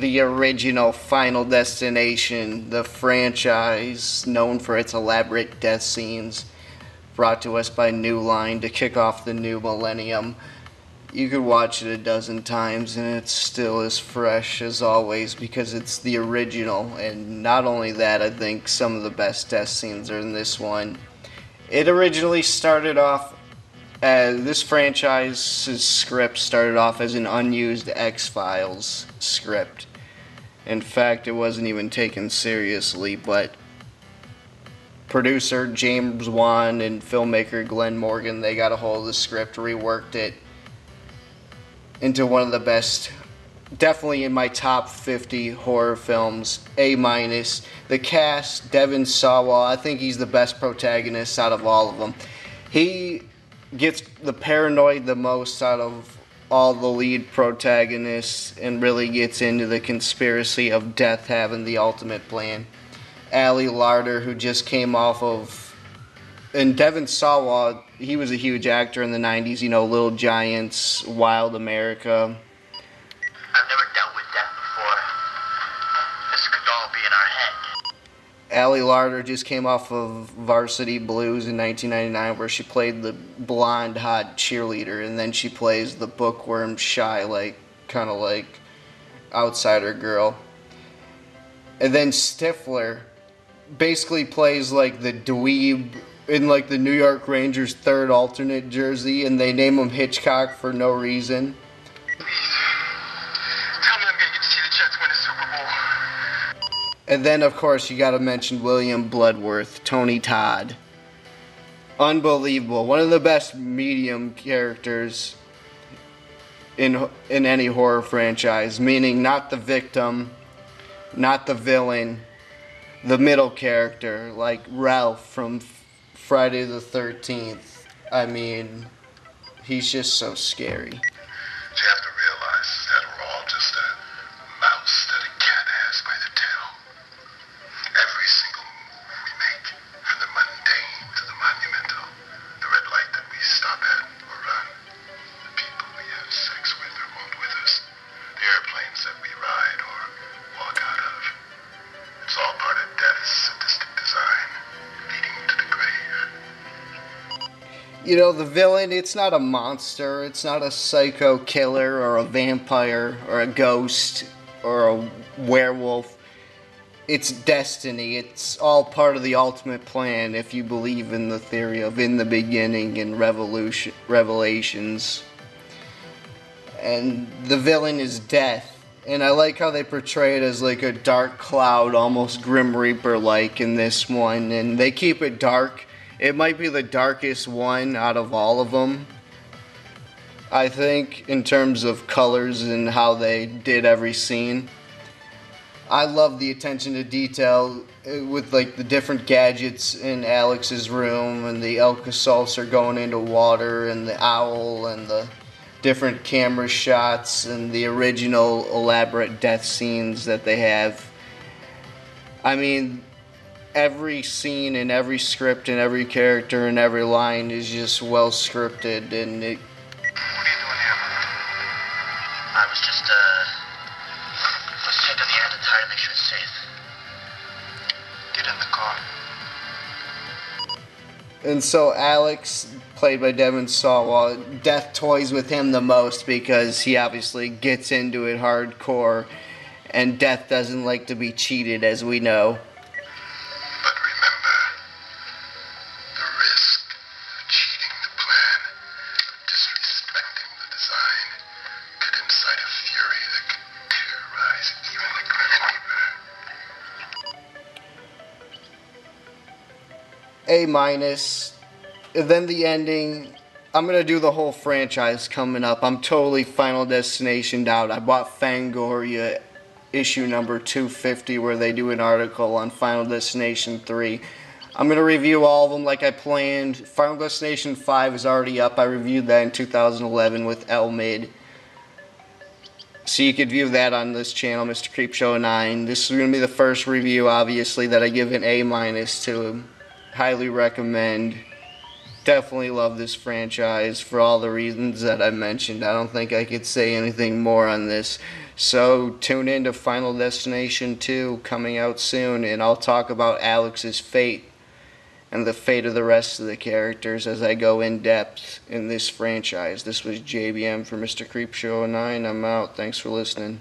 the original Final Destination, the franchise known for its elaborate death scenes, brought to us by New Line to kick off the new millennium. You could watch it a dozen times and it's still as fresh as always because it's the original. And not only that, I think some of the best death scenes are in this one. It originally started off as this franchise's script started off as an unused X-Files script. In fact, it wasn't even taken seriously, but producer James Wan and filmmaker Glenn Morgan, they got a hold of the script, reworked it into one of the best, definitely in my top 50 horror films, A-. The cast, Devon Sawa, I think he's the best protagonist out of all of them. He gets the paranoid the most out of all the lead protagonists and really gets into the conspiracy of death having the ultimate plan. Ali Larter, who just came off of, and Devon Sawa, he was a huge actor in the 90s, you know, Little Giants, Wild America. I've never dealt with death before. This could all be in our head. Ali Larter just came off of Varsity Blues in 1999, where she played the blonde, hot cheerleader, and then she plays the bookworm, shy, kind of like outsider girl. And then Stifler basically plays like the dweeb in like the New York Rangers' third alternate jersey, and they name him Hitchcock for no reason. Tell me I'm gonna get to see the Jets win a Super Bowl. And then, of course, you gotta mention William Bloodworth, Tony Todd. Unbelievable. One of the best medium characters in any horror franchise, meaning not the victim, not the villain, the middle character, like Ralph from Friday the 13th. I mean, he's just so scary. You have to realize that we're all just a mouse that a cat has by the tail. Every single move we make, from the mundane to the monumental, the red light that we stop at or run, the people we have sex with or want with us, the airplanes that we ride or walk out of. It's all part of death's sadistic design, leading to the grave. You know, the villain, it's not a monster, it's not a psycho killer or a vampire or a ghost or a werewolf. It's destiny. It's all part of the ultimate plan if you believe in the theory of in the beginning and revelations. And the villain is death. And I like how they portray it as like a dark cloud, almost Grim Reaper-like in this one. And they keep it dark. It might be the darkest one out of all of them, I think, in terms of colors and how they did every scene. I love the attention to detail with like the different gadgets in Alex's room and the Alka-Seltzer going into water and the owl and the different camera shots and the original elaborate death scenes that they have. I mean, every scene and every script and every character and every line is just well scripted, and it. What are you doing here? I was just checking the air to tire, make sure it's safe. Get in the car. And so Alex, played by Devon Sawa, death toys with him the most because he obviously gets into it hardcore, and death doesn't like to be cheated, as we know. But remember, the risk of cheating the plan, of disrespecting the design, could incite a fury that could terrorize even the Grim Reaper. A-. And then the ending. I'm gonna do the whole franchise coming up. I'm totally Final Destination out. I bought Fangoria issue number 250 where they do an article on Final Destination 3. I'm going to review all of them like I planned. Final Destination 5 is already up. I reviewed that in 2011 with Elmid. So you could view that on this channel, Mr. Creepshow 9. This is going to be the first review, obviously, that I give an A- to. Highly recommend. Definitely love this franchise for all the reasons that I mentioned. I don't think I could say anything more on this. So tune in to Final Destination 2 coming out soon, and I'll talk about Alex's fate and the fate of the rest of the characters as I go in depth in this franchise. This was JBM for Mr. Creepshow 9. I'm out. Thanks for listening.